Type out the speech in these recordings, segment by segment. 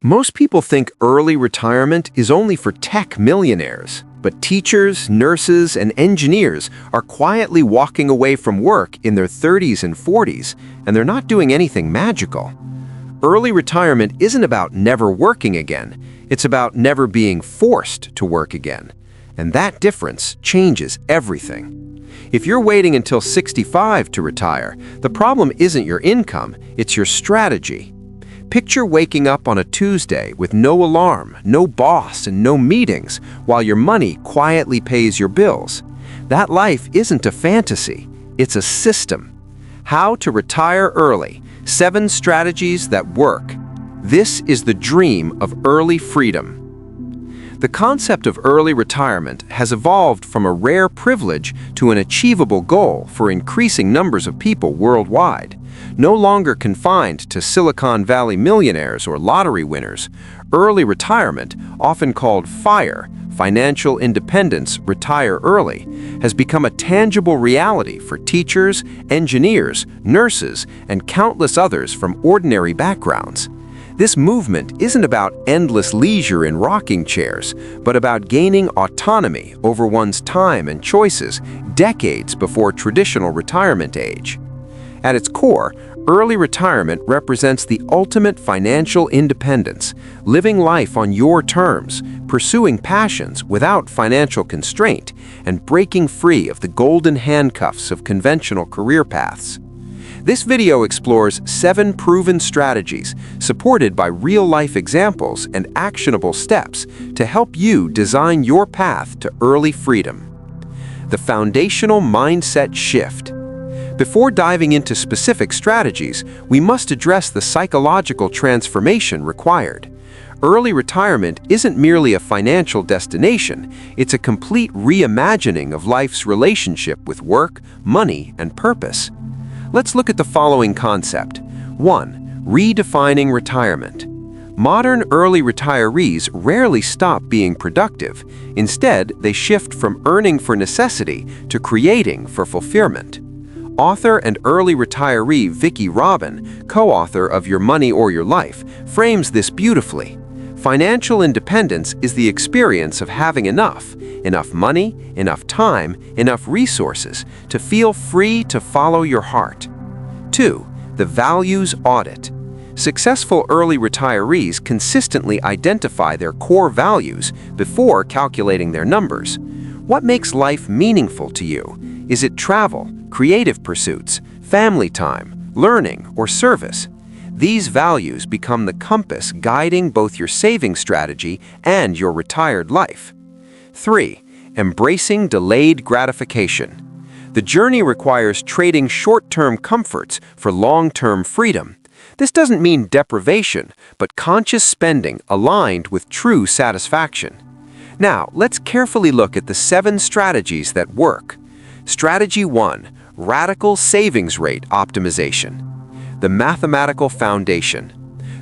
Most people think early retirement is only for tech millionaires, but teachers, nurses, and engineers are quietly walking away from work in their 30s and 40s, and they're not doing anything magical. Early retirement isn't about never working again, it's about never being forced to work again. And that difference changes everything. If you're waiting until 65 to retire, the problem isn't your income, it's your strategy. Picture waking up on a Tuesday with no alarm, no boss, and no meetings, while your money quietly pays your bills. That life isn't a fantasy, it's a system. How to retire early. 7 strategies that work. This is the dream of early freedom. The concept of early retirement has evolved from a rare privilege to an achievable goal for increasing numbers of people worldwide. No longer confined to Silicon Valley millionaires or lottery winners, early retirement, often called FIRE, financial independence, retire early, has become a tangible reality for teachers, engineers, nurses, and countless others from ordinary backgrounds. This movement isn't about endless leisure in rocking chairs, but about gaining autonomy over one's time and choices decades before traditional retirement age. At its core, early retirement represents the ultimate financial independence, living life on your terms, pursuing passions without financial constraint, and breaking free of the golden handcuffs of conventional career paths. This video explores 7 proven strategies, supported by real-life examples and actionable steps to help you design your path to early freedom. The foundational mindset shift. Before diving into specific strategies, we must address the psychological transformation required. Early retirement isn't merely a financial destination, it's a complete reimagining of life's relationship with work, money, and purpose. Let's look at the following concept. 1. Redefining retirement. Modern early retirees rarely stop being productive. Instead, they shift from earning for necessity to creating for fulfillment. Author and early retiree Vicki Robin, co-author of Your Money or Your Life, frames this beautifully. Financial independence is the experience of having enough money, enough time, enough resources to feel free to follow your heart. 2. The values audit. Successful early retirees consistently identify their core values before calculating their numbers. What makes life meaningful to you? Is it travel, creative pursuits, family time, learning, or service? These values become the compass guiding both your saving strategy and your retired life. 3. Embracing delayed gratification. The journey requires trading short-term comforts for long-term freedom. This doesn't mean deprivation, but conscious spending aligned with true satisfaction. Now, let's carefully look at the 7 strategies that work. Strategy 1. Radical savings rate optimization. The mathematical foundation.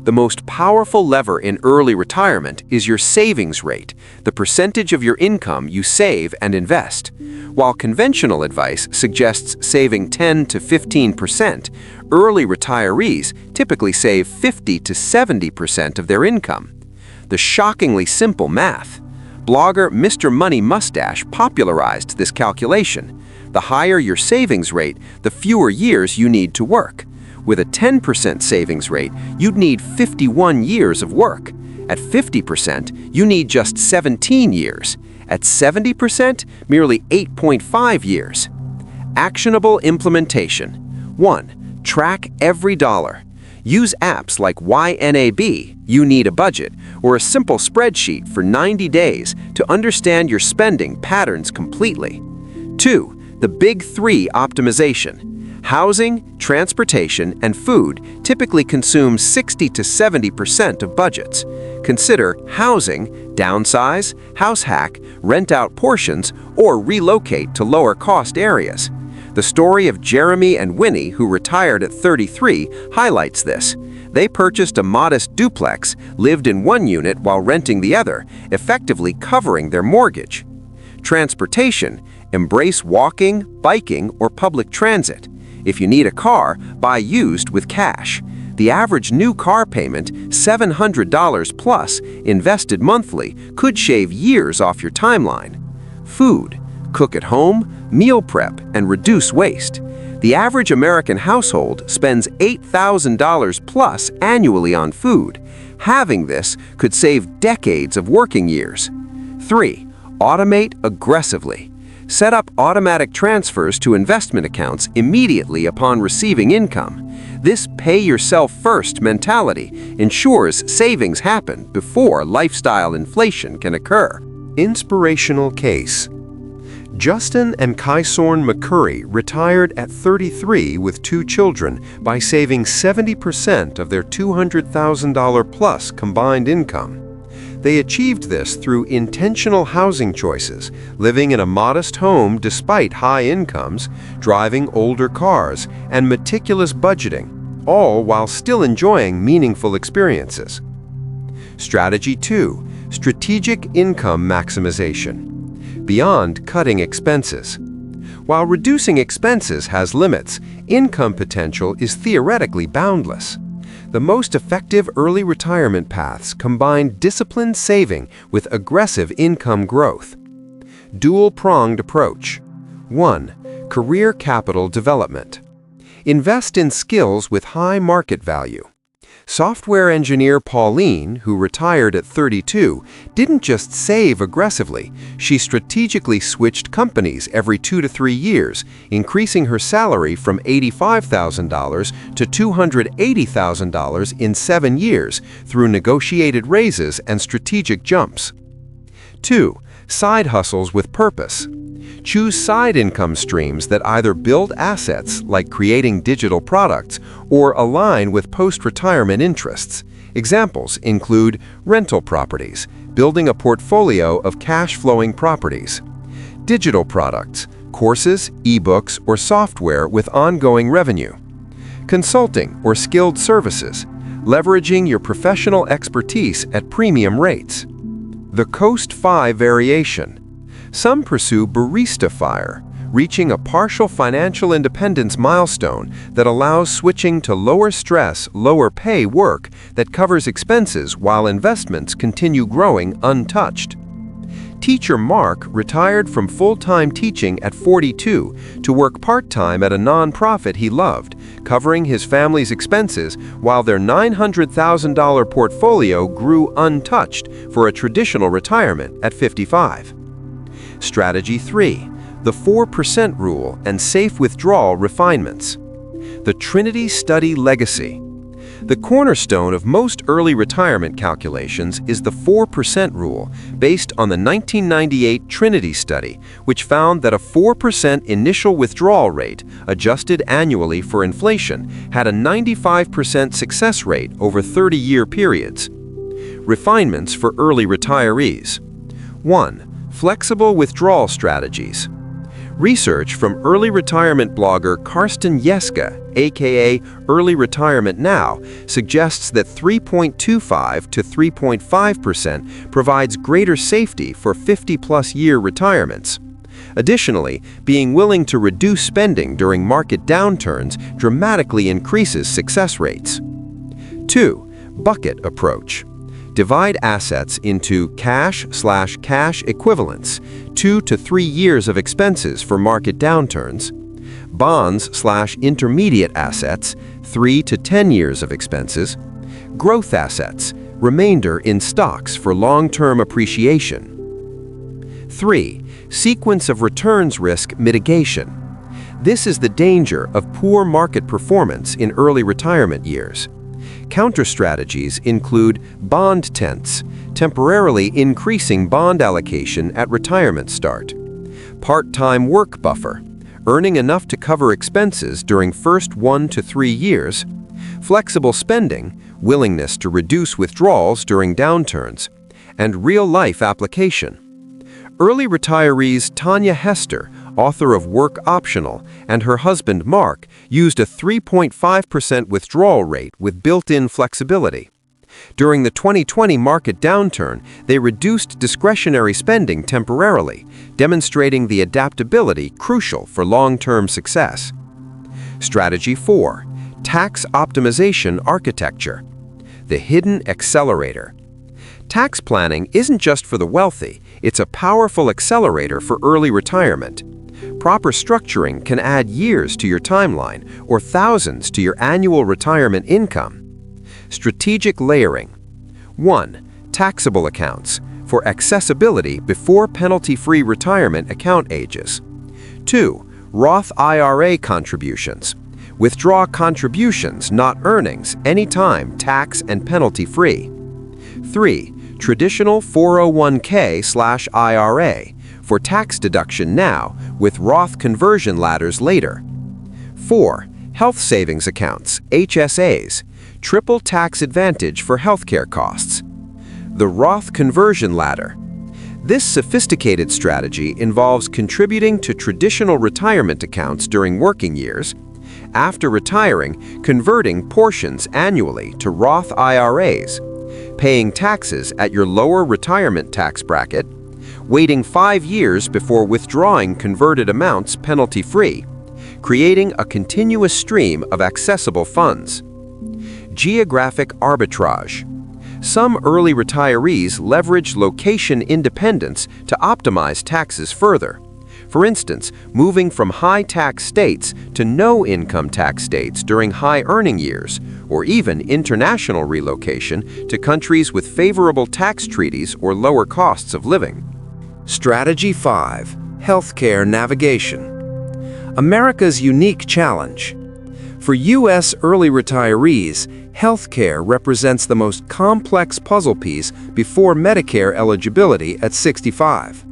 The most powerful lever in early retirement is your savings rate, the percentage of your income you save and invest. While conventional advice suggests saving 10 to 15%, early retirees typically save 50 to 70% of their income. The shockingly simple math. Blogger Mr. Money Mustache popularized this calculation. The higher your savings rate, the fewer years you need to work. With a 10% savings rate, you'd need 51 years of work. At 50%, you need just 17 years. At 70%, merely 8.5 years. Actionable implementation. 1. Track every dollar. Use apps like YNAB, You Need a Budget, or a simple spreadsheet for 90 days to understand your spending patterns completely. 2. The Big 3 optimization. Housing, transportation, and food typically consume 60 to 70% of budgets. Consider housing, downsize, house hack, rent out portions, or relocate to lower-cost areas. The story of Jeremy and Winnie, who retired at 33, highlights this. They purchased a modest duplex, lived in one unit while renting the other, effectively covering their mortgage. Transportation. Embrace walking, biking, or public transit. If you need a car, buy used with cash. The average new car payment, $700 plus, invested monthly, could shave years off your timeline. Food. Cook at home, meal prep, and reduce waste. The average American household spends $8,000 plus annually on food. Having this could save decades of working years. 3. Automate aggressively. Set up automatic transfers to investment accounts immediately upon receiving income. This pay-yourself-first mentality ensures savings happen before lifestyle inflation can occur. Inspirational case. Justin and Kysorn McCurry retired at 33 with 2 children by saving 70% of their $200,000 plus combined income. They achieved this through intentional housing choices, living in a modest home despite high incomes, driving older cars, and meticulous budgeting, all while still enjoying meaningful experiences. Strategy 2. Strategic income maximization. Beyond cutting expenses. While reducing expenses has limits, income potential is theoretically boundless. The most effective early retirement paths combine disciplined saving with aggressive income growth. Dual-pronged approach. 1. Career capital development. Invest in skills with high market value. Software engineer Pauline, who retired at 32, didn't just save aggressively, she strategically switched companies every 2 to 3 years, increasing her salary from $85,000 to $280,000 in 7 years through negotiated raises and strategic jumps. 2. Side hustles with purpose. Choose side income streams that either build assets, like creating digital products, or align with post-retirement interests. Examples include rental properties, building a portfolio of cash-flowing properties; digital products, courses, ebooks, or software with ongoing revenue; consulting or skilled services, leveraging your professional expertise at premium rates. The Coast 5 variation. Some pursue barista fire, reaching a partial financial independence milestone that allows switching to lower stress, lower pay work that covers expenses while investments continue growing untouched. Teacher Mark retired from full-time teaching at 42 to work part-time at a non-profit he loved, covering his family's expenses while their $900,000 portfolio grew untouched for a traditional retirement at 55. Strategy 3. The 4% rule and safe withdrawal refinements. The Trinity Study Legacy. The cornerstone of most early retirement calculations is the 4% rule, based on the 1998 Trinity study, which found that a 4% initial withdrawal rate, adjusted annually for inflation, had a 95% success rate over 30-year periods. Refinements for early retirees. 1. Flexible withdrawal strategies. Research from early retirement blogger Karsten Jeske, aka Early Retirement Now, suggests that 3.25 to 3.5% provides greater safety for 50-plus year retirements. Additionally, being willing to reduce spending during market downturns dramatically increases success rates. 2. Bucket approach. Divide assets into cash/cash equivalents, 2 to 3 years of expenses for market downturns; bonds/intermediate assets, 3 to 10 years of expenses; growth assets, remainder in stocks for long-term appreciation. 3. Sequence of returns risk mitigation. This is the danger of poor market performance in early retirement years. Counter strategies include bond tents, temporarily increasing bond allocation at retirement start; part-time work buffer, earning enough to cover expenses during first 1 to 3 years; flexible spending, willingness to reduce withdrawals during downturns; and real-life application. Early retirees Tanya Hester, author of Work Optional, and her husband Mark used a 3.5% withdrawal rate with built-in flexibility. During the 2020 market downturn, they reduced discretionary spending temporarily, demonstrating the adaptability crucial for long-term success. Strategy 4. Tax optimization architecture. The hidden accelerator. Tax planning isn't just for the wealthy, it's a powerful accelerator for early retirement. Proper structuring can add years to your timeline or thousands to your annual retirement income. Strategic layering. 1. Taxable accounts, for accessibility before penalty-free retirement account ages. 2. Roth IRA contributions. Withdraw contributions, not earnings, anytime tax and penalty-free. 3. Traditional 401k/IRA, for tax deduction now, with Roth conversion ladders later. 4. Health savings accounts, HSAs, triple tax advantage for healthcare costs. The Roth conversion ladder. This sophisticated strategy involves contributing to traditional retirement accounts during working years, after retiring, converting portions annually to Roth IRAs, paying taxes at your lower retirement tax bracket, waiting 5 years before withdrawing converted amounts penalty-free, creating a continuous stream of accessible funds. Geographic arbitrage. Some early retirees leverage location independence to optimize taxes further. For instance, moving from high-tax states to no-income tax states during high-earning years, or even international relocation to countries with favorable tax treaties or lower costs of living. Strategy 5. Healthcare navigation. America's unique challenge. For U.S. early retirees, healthcare represents the most complex puzzle piece before Medicare eligibility at 65.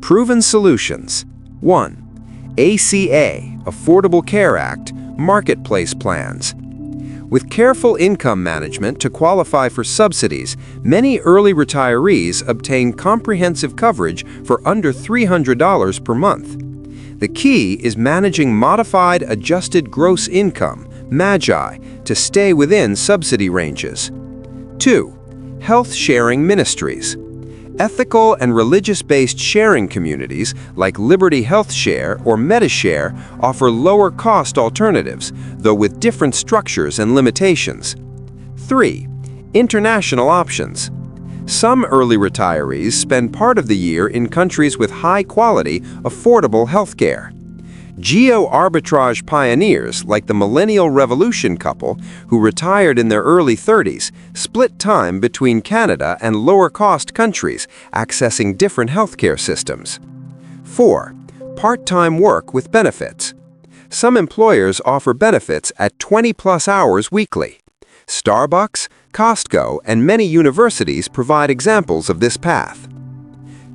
Proven solutions. 1. ACA, Affordable Care Act, Marketplace Plans. With careful income management to qualify for subsidies, many early retirees obtain comprehensive coverage for under $300 per month. The key is managing modified adjusted gross income, MAGI, to stay within subsidy ranges. 2. Health sharing ministries. Ethical and religious-based sharing communities like Liberty Health Share or MediShare offer lower-cost alternatives, though with different structures and limitations. 3. International options. Some early retirees spend part of the year in countries with high-quality, affordable healthcare. Geo-arbitrage pioneers like the Millennial Revolution couple, who retired in their early 30s, split time between Canada and lower-cost countries, accessing different healthcare systems. 4. Part-time work with benefits. Some employers offer benefits at 20-plus hours weekly. Starbucks, Costco, and many universities provide examples of this path.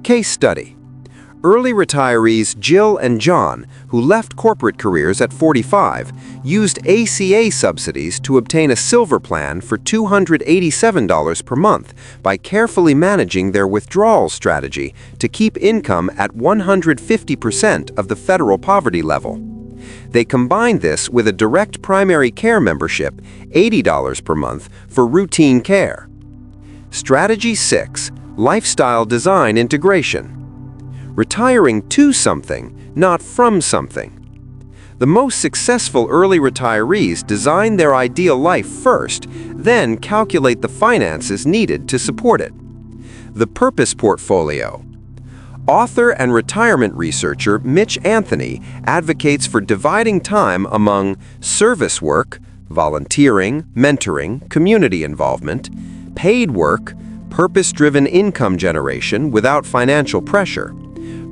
Case study. Early retirees Jill and John, who left corporate careers at 45, used ACA subsidies to obtain a silver plan for $287 per month by carefully managing their withdrawal strategy to keep income at 150% of the federal poverty level. They combined this with a direct primary care membership, $80 per month, for routine care. Strategy 6. Lifestyle design integration. Retiring to something, not from something. The most successful early retirees design their ideal life first, then calculate the finances needed to support it. The Purpose Portfolio. Author and retirement researcher Mitch Anthony advocates for dividing time among service work, volunteering, mentoring, community involvement, paid work, purpose-driven income generation without financial pressure,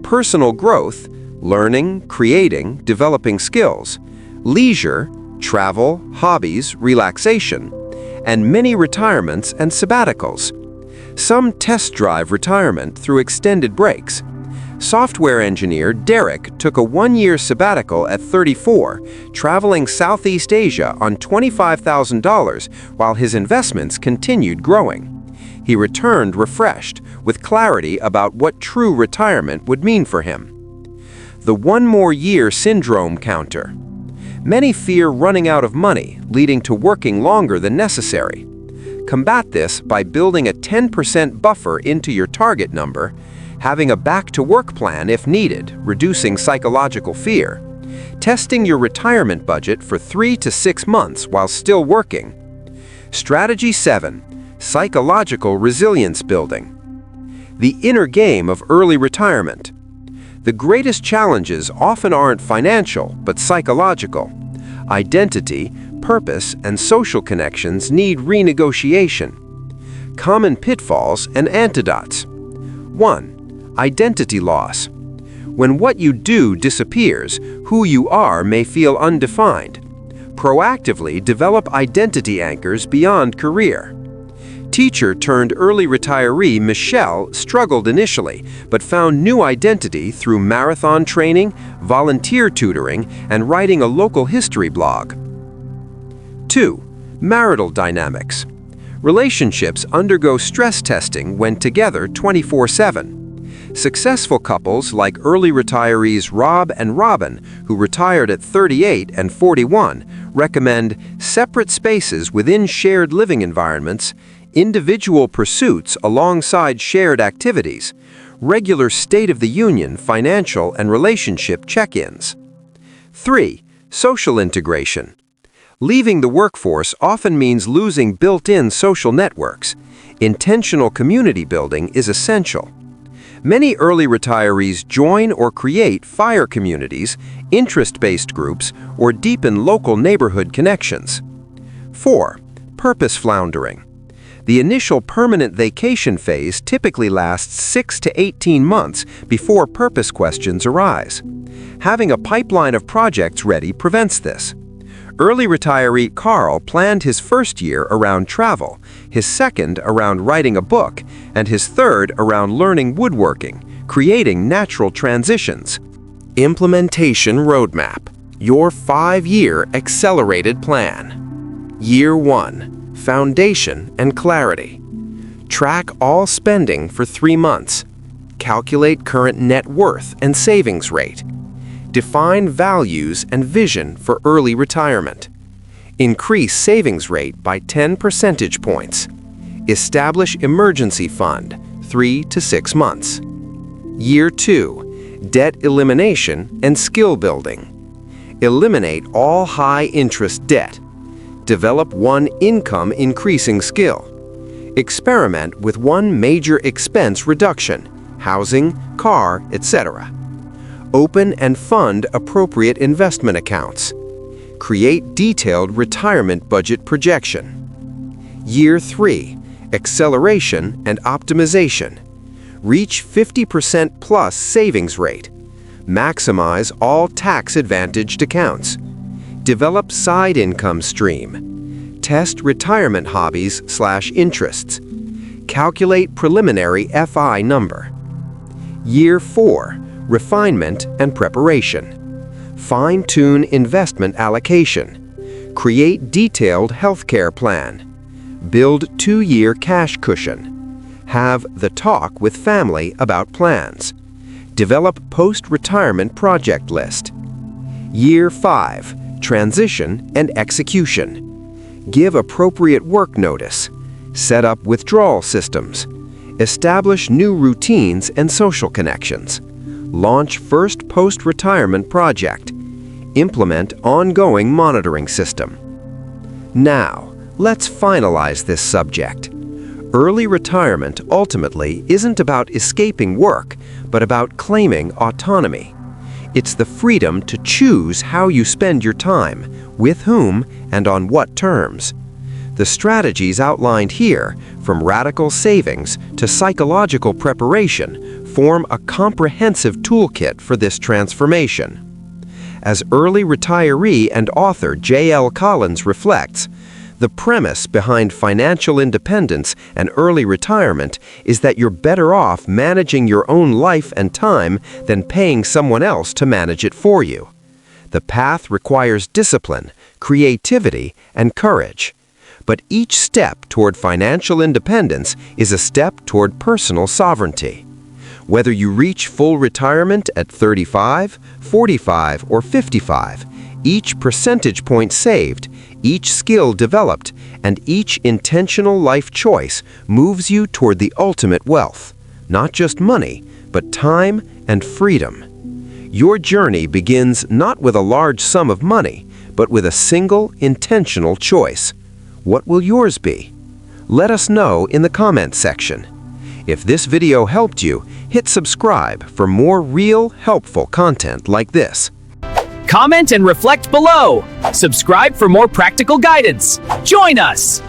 personal growth, learning, creating, developing skills, leisure, travel, hobbies, relaxation, and many retirements and sabbaticals. Some test drive retirement through extended breaks. Software engineer Derek took a one-year sabbatical at 34, traveling Southeast Asia on $25,000 while his investments continued growing. He returned refreshed, with clarity about what true retirement would mean for him. The one more year syndrome counter. Many fear running out of money, leading to working longer than necessary. Combat this by building a 10% buffer into your target number, having a back-to-work plan if needed, reducing psychological fear, Testing your retirement budget for 3 to 6 months while still working. Strategy 7. Psychological resilience building. The inner game of early retirement. The greatest challenges often aren't financial, but psychological. Identity, purpose, and social connections need renegotiation. Common pitfalls and antidotes. 1. Identity loss. When what you do disappears, who you are may feel undefined. Proactively develop identity anchors beyond career. Teacher turned early retiree Michelle struggled initially, but found new identity through marathon training, volunteer tutoring, and writing a local history blog. 2. Marital dynamics. Relationships undergo stress testing when together 24/7. Successful couples like early retirees Rob and Robin, who retired at 38 and 41, recommend separate spaces within shared living environments, individual pursuits alongside shared activities, regular State of the Union financial and relationship check-ins. 3. Social integration. Leaving the workforce often means losing built-in social networks. Intentional community building is essential. Many early retirees join or create FIRE communities, interest-based groups, or deepen local neighborhood connections. 4. Purpose floundering. The initial permanent vacation phase typically lasts 6 to 18 months before purpose questions arise. Having a pipeline of projects ready prevents this. Early retiree Carl planned his first year around travel, his second around writing a book, and his third around learning woodworking, creating natural transitions. Implementation Roadmap. Your 5-year accelerated plan. Year 1. Foundation and clarity. Track all spending for 3 months. Calculate current net worth and savings rate. Define values and vision for early retirement. Increase savings rate by 10 percentage points. Establish emergency fund, 3 to 6 months. Year 2. Debt elimination and skill building. Eliminate all high-interest debt. Develop one income-increasing skill. Experiment with one major expense reduction, housing, car, etc. Open and fund appropriate investment accounts. Create detailed retirement budget projection. Year 3. Acceleration and optimization. Reach 50% plus savings rate. Maximize all tax-advantaged accounts. Develop side income stream. Test retirement hobbies/interests. Calculate preliminary FI number. Year 4. Refinement and preparation. Fine-tune investment allocation. Create detailed healthcare plan. Build 2-year cash cushion. Have the talk with family about plans. Develop post-retirement project list. Year 5. Transition and execution. Give appropriate work notice. Set up withdrawal systems. Establish new routines and social connections. Launch first post-retirement project. Implement ongoing monitoring system. Now, let's finalize this subject. Early retirement ultimately isn't about escaping work, but about claiming autonomy. It's the freedom to choose how you spend your time, with whom, and on what terms. The strategies outlined here, from radical savings to psychological preparation, form a comprehensive toolkit for this transformation. As early retiree and author J.L. Collins reflects, the premise behind financial independence and early retirement is that you're better off managing your own life and time than paying someone else to manage it for you. The path requires discipline, creativity, and courage. But each step toward financial independence is a step toward personal sovereignty. Whether you reach full retirement at 35, 45, or 55, each percentage point saved, each skill developed, and each intentional life choice moves you toward the ultimate wealth, not just money, but time and freedom. Your journey begins not with a large sum of money, but with a single, intentional choice. What will yours be? Let us know in the comments section. If this video helped you, hit subscribe for more real, helpful content like this. Comment and reflect below. Subscribe for more practical guidance. Join us!